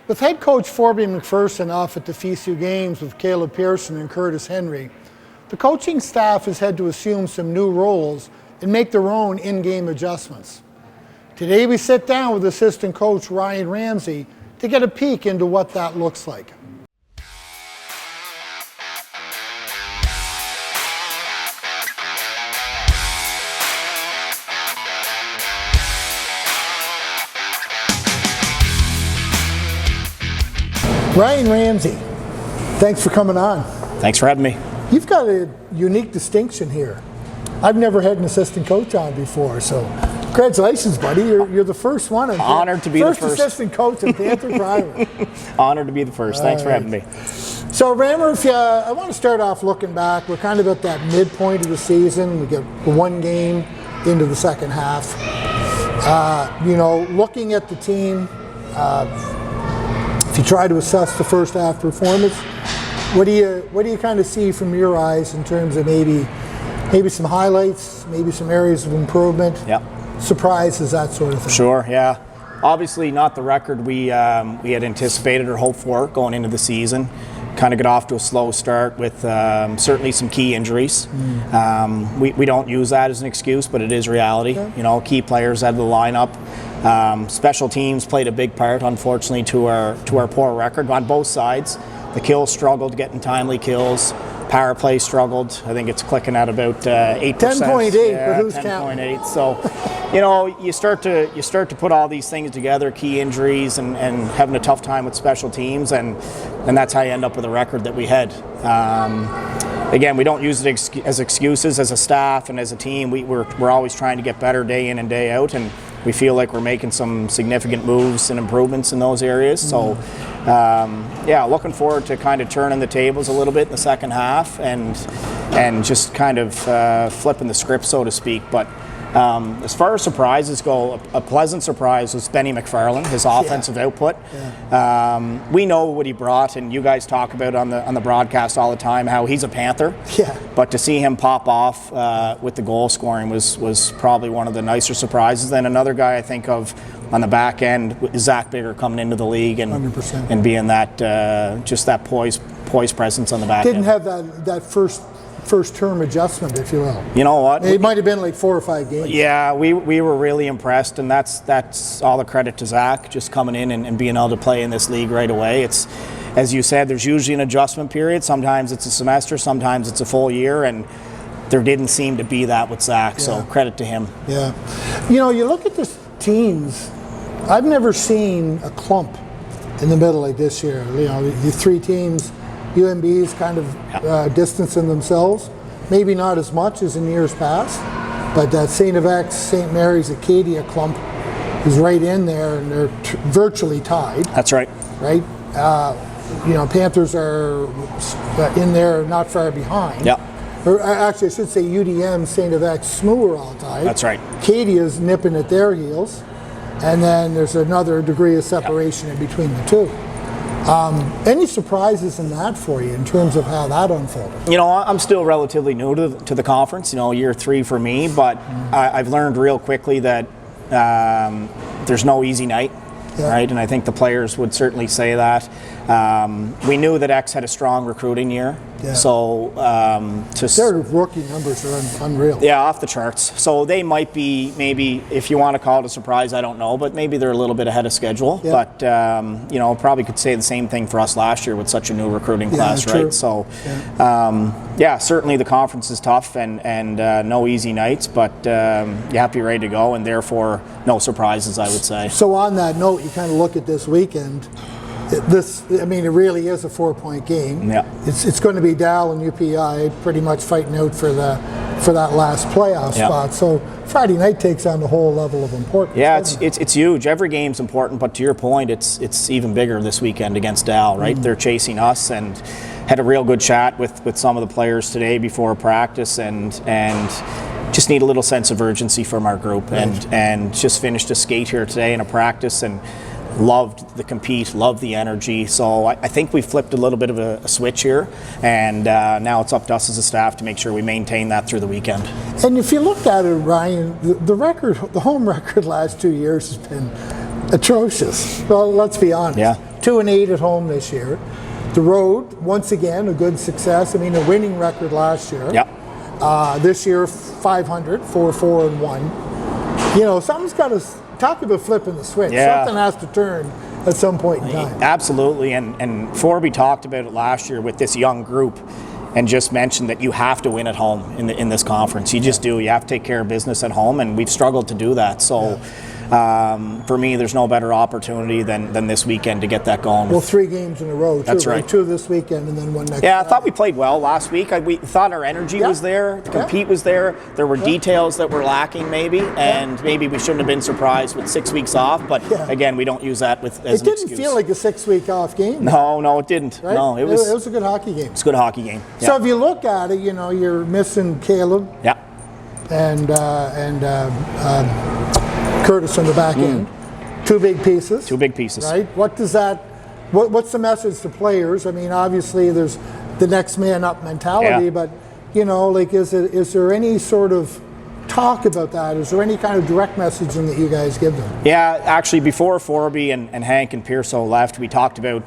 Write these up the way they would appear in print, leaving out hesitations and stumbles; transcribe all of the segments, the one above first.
With head coach Forbes MacPherson off at the FISU Games with Caleb Pearson and Curtis Henry, the coaching staff has had to assume some new roles and make their own in-game adjustments. Today we sit down with assistant coach Ryan Ramsay to get a peek into what that looks like. Ryan Ramsay, thanks for coming on. Thanks for having me. You've got a unique distinction here. I've never had an assistant coach on before, so congratulations, buddy. You're the first one. Honored to be the first. First assistant coach in Panther Primer. Honored to be the first. Thanks for having me. So, Rammer, I want to start off looking back. We're kind of at that midpoint of the season. We get one game into the second half. Looking at the team, if you try to assess the first half performance, what do you kind of see from your eyes in terms of maybe some highlights, maybe some areas of improvement, surprises, that sort of thing? Sure, yeah. Obviously not the record we had anticipated or hoped for going into the season. Kind of got off to a slow start with certainly some key injuries. We don't use that as an excuse, but it is reality. Okay. Key players out of the lineup. Special teams played a big part, unfortunately, to our poor record on both sides. The kills struggled, getting timely kills. Power play struggled. I think it's clicking at about 8%. 10.8, but who's counting? 10.8. So, you start to put all these things together, key injuries, and having a tough time with special teams, and that's how you end up with a record that we had. Again, we don't use it as excuses as a staff and as a team. We're always trying to get better day in and day out, and we feel like we're making some significant moves and improvements in those areas. So, looking forward to kind of turning the tables a little bit in the second half and just kind of flipping the script, so to speak. But as far as surprises go, a pleasant surprise was Benny McFarland, his offensive output. We know what he brought, and you guys talk about on the broadcast all the time how he's a Panther. But to see him pop off with the goal scoring was probably one of the nicer surprises. Then another guy I think of on the back end is Zach Bigger coming into the league and 100%. And being that just that poised presence on the back Didn't end. have that first term adjustment, if you will. You know what? It might have been like 4 or 5 games. Yeah, we were really impressed, and that's all the credit to Zach, just coming in and being able to play in this league right away. It's, as you said, there's usually an adjustment period. Sometimes it's a semester, sometimes it's a full year, and there didn't seem to be that with Zach, so credit to him. Yeah. You look at the teams, I've never seen a clump in the middle like this year. The three teams, UMB's kind of distancing themselves, maybe not as much as in years past, but that St. FX, St. Mary's, Acadia clump is right in there, and they're virtually tied. That's right. Right? Panthers are in there, not far behind. Or actually, I should say UDM, St. FX, SMU are all tied. That's right. Acadia's nipping at their heels, and then there's another degree of separation in between the two. Any surprises in that for you in terms of how that unfolded? I'm still relatively new to the conference, year 3 for me, but I've learned real quickly that there's no easy night, right? And I think the players would certainly say that. We knew that X had a strong recruiting year, so their rookie numbers are unreal. Yeah, off the charts. So they might be, maybe, if you want to call it a surprise, I don't know, but maybe they're a little bit ahead of schedule. But probably could say the same thing for us last year with such a new recruiting class, right? True. So certainly the conference is tough and no easy nights, but you have to be ready to go, and therefore no surprises, I would say. So on that note, you kind of look at this weekend. It really is a 4-point game. It's going to be Dal and UPI pretty much fighting out for that last playoff spot. So Friday night takes on the whole level of importance. Yeah, it's huge. Every game's important, but to your point, it's even bigger this weekend against Dal, right? They're chasing us, and had a real good chat with some of the players today before practice, and just need a little sense of urgency from our group, and just finished a skate here today in a practice, and loved the compete, loved the energy. So I think we flipped a little bit of a switch here, and now it's up to us as a staff to make sure we maintain that through the weekend. And if you look at it, Ryan, the home record last 2 years has been atrocious. Well, let's be honest. 2 2-8 at home this year. The road, once again, a good success. I mean, a winning record last year. Yep. This year, 500, 4-4-1. You know, something's got to talk about flipping the switch. Yeah. Something has to turn at some point in time. Absolutely, and Forby talked about it last year with this young group, and just mentioned that you have to win at home in this conference. You just do. You have to take care of business at home, and we've struggled to do that. So. For me, there's no better opportunity than this weekend to get that going. Well, 3 games in a row, too. That's right. 2 this weekend and then 1 next. Yeah, I thought we played well last week. We thought our energy was there, the compete was there. There were details that were lacking maybe, and maybe we shouldn't have been surprised with 6 weeks off, but again, we don't use that as an excuse. It didn't feel like a 6-week off game. No, it didn't. Right? No, it was a good hockey game. It's a good hockey game. So if you look at it, you know, you're missing Caleb and Curtis on the back end. 2 big pieces. 2 big pieces. Right? What does that, what's the message to players? I mean, obviously there's the next man up mentality, but, you know, like, is there any sort of talk about that? Is there any kind of direct messaging that you guys give them? Yeah, actually, before Forby and Hank and Pearso left, we talked about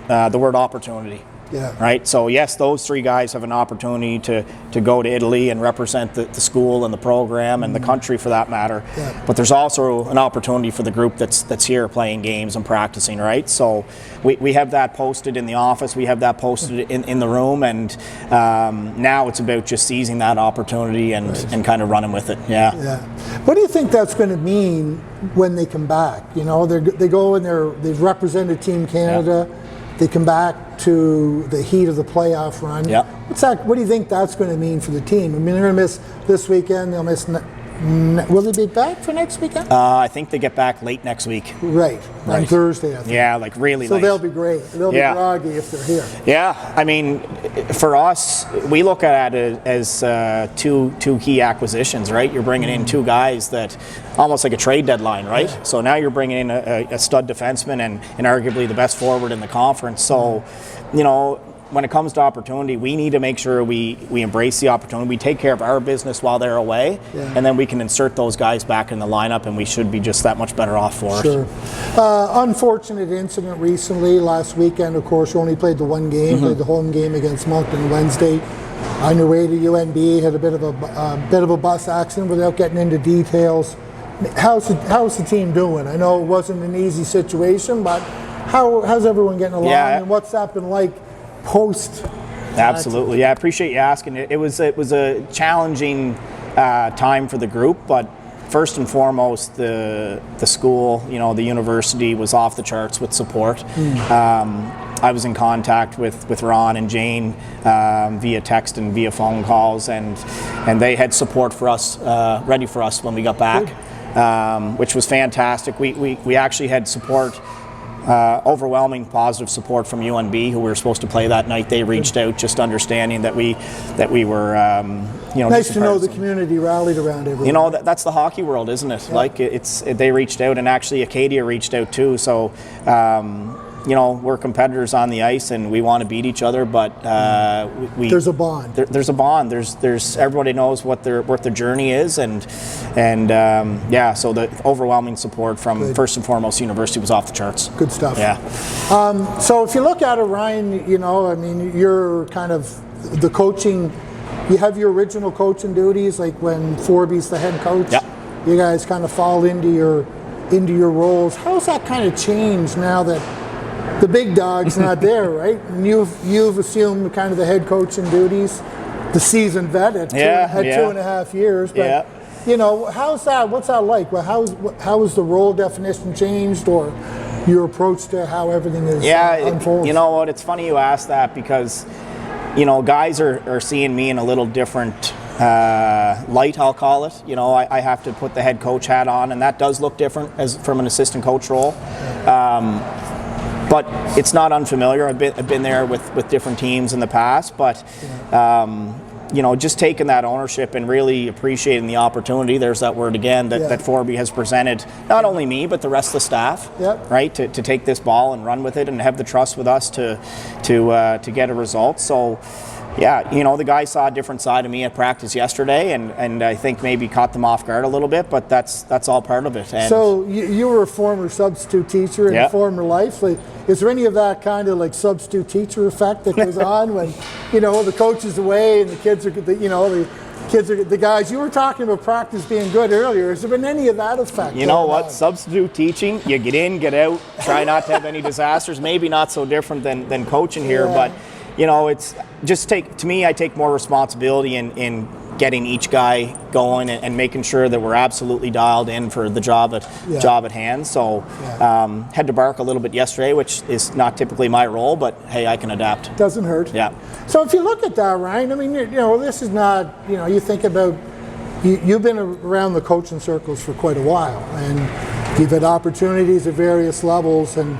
the word opportunity. Yeah. Right. So yes, those 3 guys have an opportunity to go to Italy and represent the school and the program and the country for that matter. Yeah. But there's also an opportunity for the group that's here playing games and practicing. Right. So we have that posted in the office. We have that posted in the room, and now it's about just seizing that opportunity and kind of running with it. Yeah. Yeah. What do you think that's going to mean when they come back? You know, they go and they've represented Team Canada. Yeah. They come back to the heat of the playoff run. Yeah. What do you think that's going to mean for the team? I mean, they're going to miss this weekend. They'll miss. Will they be back for next weekend? I think they get back late next week. Right. On Thursday, I think. Yeah, like really so late. So they'll be great. They'll be groggy if they're here. Yeah, I mean, for us, we look at it as two key acquisitions, right? You're bringing in 2 guys that almost like a trade deadline, right? Yeah. So now you're bringing in a stud defenseman and arguably the best forward in the conference. So, you know, when it comes to opportunity, we need to make sure we embrace the opportunity. We take care of our business while they're away, and then we can insert those guys back in the lineup, and we should be just that much better off for it. Unfortunate incident recently. Last weekend, of course, you only played the 1 game, played the home game against Moncton Wednesday. On your way to UNB, had a bit of a bus accident without getting into details. How's the team doing? I know it wasn't an easy situation, but how's everyone getting along, and what's that been like post? Absolutely, yeah. I appreciate you asking. It was a challenging time for the group, but first and foremost, the school, you know, the university was off the charts with support. I was in contact with Ron and Jane via text and via phone calls, and they had support for us, ready for us when we got back, which was fantastic. We actually had support. Overwhelming positive support from UNB, who we were supposed to play that night. They reached out, just understanding that we were, you know. Nice to know the community rallied around everyone. You know, that's the hockey world, isn't it? Yeah. Like they reached out, and actually Acadia reached out too. So, you know, we're competitors on the ice, and we want to beat each other, but there's a bond. There's a bond. There's everybody knows what their journey is, and so the overwhelming support from first and foremost university was off the charts. Good stuff. Yeah. So if you look at it, Ryan, you know, I mean, you're kind of the coaching. You have your original coaching duties, like when Forby's the head coach. Yeah. You guys kind of fall into your roles. How's that kind of changed now that the big dog's not there, right? And you've assumed kind of the head coaching duties, the seasoned vet at 2.5 years. But you know, what's that like? Well, how is the role definition changed, or your approach to how everything is unfolds? You know what? It's funny you ask that, because you know, guys are seeing me in a little different light, I'll call it. You know, I have to put the head coach hat on, and that does look different as from an assistant coach role. But it's not unfamiliar. I've been there with different teams in the past, but you know, just taking that ownership and really appreciating the opportunity. There's that word again that Forby has presented, not only me but the rest of the staff, right? To take this ball and run with it and have the trust with us to get a result. So, Yeah, you know, the guys saw a different side of me at practice yesterday, and I think maybe caught them off guard a little bit, but that's all part of it. And so you were a former substitute teacher in a former life. Like, is there any of that kind of like substitute teacher effect that goes on when, you know, the coach is away and the kids are, you know, the guys, you were talking about practice being good earlier. Has there been any of that effect? You know what? Substitute teaching, you get in, get out, try not to have any disasters. Maybe not so different than coaching here, but you know, it's just to me, I take more responsibility in getting each guy going and making sure that we're absolutely dialed in for the job at hand. So had to bark a little bit yesterday, which is not typically my role, but hey, I can adapt. Doesn't hurt. Yeah. So if you look at that, Ryan, I mean, you know, this is not, you know, you think about, you've been around the coaching circles for quite a while, and you've had opportunities at various levels, and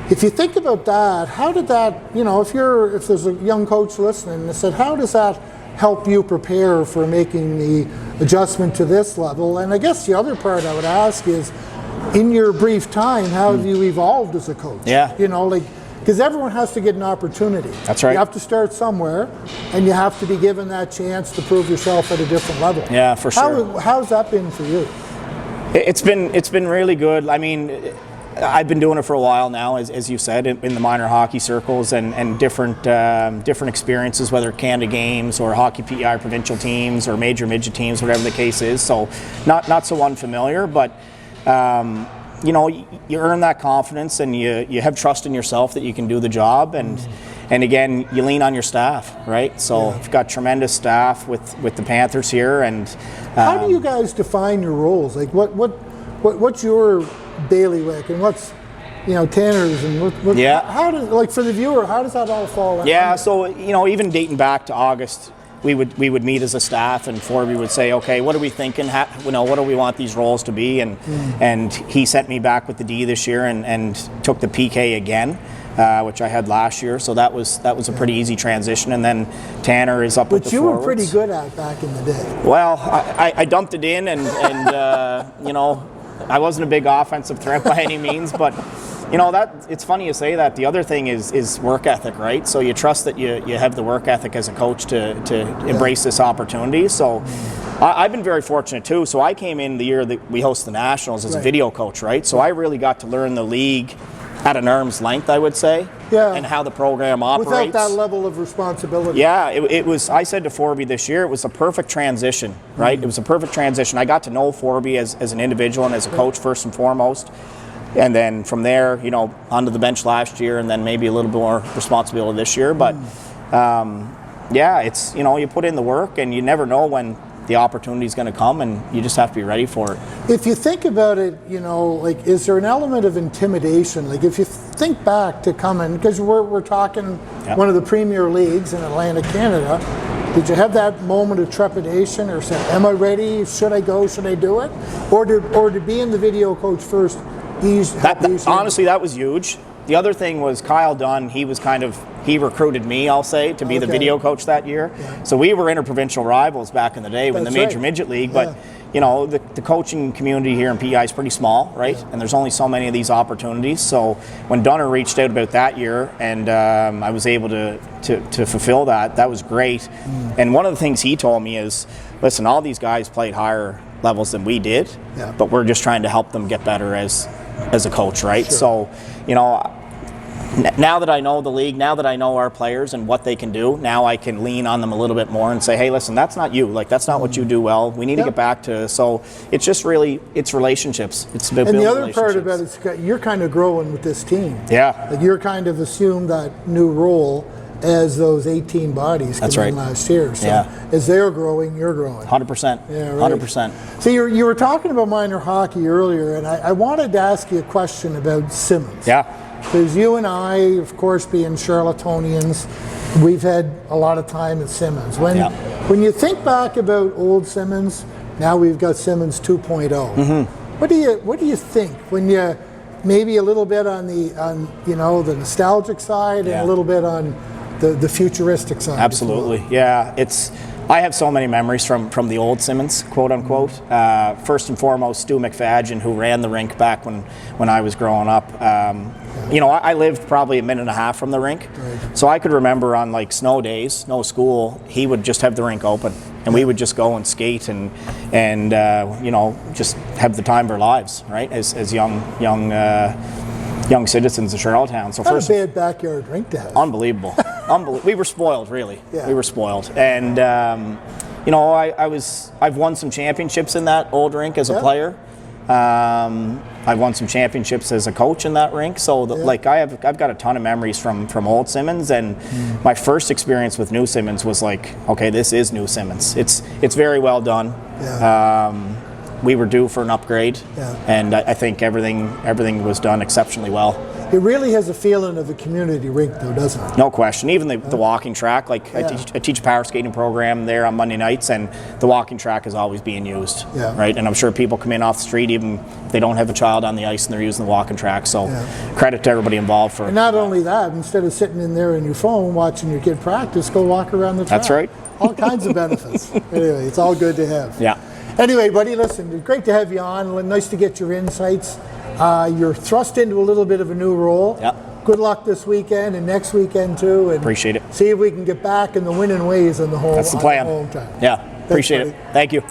if you think about that, how did that, you know, if there's a young coach listening and said, how does that help you prepare for making the adjustment to this level? And I guess the other part I would ask is, in your brief time, how have you evolved as a coach? Yeah. You know, like, because everyone has to get an opportunity. That's right. You have to start somewhere, and you have to be given that chance to prove yourself at a different level. Yeah, for sure. How's that been for you? It's been really good. I mean, I've been doing it for a while now, as you said, in the minor hockey circles and different experiences, whether Canada Games or Hockey PEI provincial teams or major midget teams, whatever the case is. So not so unfamiliar, but you know, you earn that confidence and you have trust in yourself that you can do the job, and again, you lean on your staff, right? So we've got tremendous staff with the Panthers here. And how do you guys define your roles? Like what's your bailiwick and what's, you know, Tanner's, and what how does, like, for the viewer, how does that all fall out? Yeah, so, you know, even dating back to August, we would meet as a staff, and Forby would say, okay, what are we thinking? You know, what do we want these roles to be? And he sent me back with the D this year and took the PK again, which I had last year. So that was a pretty easy transition. And then Tanner is up with the forwards. Which you were pretty good at back in the day. Well, I dumped it in, and you know, I wasn't a big offensive threat by any means, but you know, that it's funny you say that. The other thing is work ethic, right? So you trust that you have the work ethic as a coach to embrace this opportunity. So I've been very fortunate too. So I came in the year that we host the Nationals as a video coach, right? So I really got to learn the league at an arm's length, I would say, and how the program operates. Without that level of responsibility. Yeah, it was, I said to Forby this year, it was a perfect transition, right? It was a perfect transition. I got to know Forby as an individual and as a coach first and foremost. And then from there, you know, onto the bench last year, and then maybe a little bit more responsibility this year. But yeah, it's, you know, you put in the work and you never know when the opportunity is going to come, and you just have to be ready for it. If you think about it, you know, like, is there an element of intimidation? Like, if you think back to coming, because we're talking one of the premier leagues in Atlantic Canada, did you have that moment of trepidation, or say, am I ready? Should I go? Should I do it? Or to be in the video coach first, honestly, that was huge. The other thing was Kyle Dunn, he recruited me, I'll say, to be the video coach that year. Yeah. So we were interprovincial rivals back in the day when the Major Midget League, but you know, the coaching community here in PEI is pretty small, right? Yeah. And there's only so many of these opportunities. So when Dunner reached out about that year, and I was able to fulfill that was great. And one of the things he told me is, listen, all these guys played higher levels than we did, but we're just trying to help them get better as a coach, right? Sure. So, you know, now that I know the league, now that I know our players and what they can do, now I can lean on them a little bit more and say, hey, listen, that's not you. Like, that's not what you do well. We need to get back to. So it's just really, it's relationships. It's about building relationships. And the other part about it is you're kind of growing with this team. Yeah. Like, you're kind of assumed that new role as those 18 bodies came in last year. So as they're growing, you're growing. 100%. Yeah, right. 100%. So you were talking about minor hockey earlier, and I wanted to ask you a question about Simmons. Yeah. Because you and I, of course, being Charlottonians, we've had a lot of time at Simmons. When you think back about old Simmons, now we've got Simmons 2.0. What do you think when you, maybe a little bit on you know, the nostalgic side and a little bit on the futuristic side? Absolutely. Yeah, it's I have so many memories from the old Simmons, quote unquote. First and foremost, Stu McFadgen, who ran the rink back when I was growing up. You know, I lived probably a minute and a half from the rink, so I could remember on like snow days, no school, he would just have the rink open, and we would just go and skate and you know, just have the time of our lives, right? As young citizens of Charlottetown. So Not a bad backyard rink to have. Unbelievable. We were spoiled, really. Yeah. We were spoiled, and you know, I've won some championships in that old rink as a player. I've won some championships as a coach in that rink. So like I've got a ton of memories from old Simmons, and my first experience with new Simmons was like, okay, this is new Simmons. It's very well done. Yeah. We were due for an upgrade, and I think everything was done exceptionally well. It really has a feeling of a community rink, though, doesn't it? No question. Even the walking track, like I teach a power skating program there on Monday nights, and the walking track is always being used, right? And I'm sure people come in off the street, even if they don't have a child on the ice, and they're using the walking track. So credit to everybody involved for. And not only that, instead of sitting in there on your phone watching your kid practice, go walk around the track. That's right. All kinds of benefits. Anyway, it's all good to have. Yeah. Anyway, buddy, listen, it's great to have you on. Nice to get your insights. You're thrust into a little bit of a new role. Yeah. Good luck this weekend and next weekend too. And appreciate it. See if we can get back in the winning ways on the whole. That's the plan. On the home time. Yeah, appreciate it. Thank you.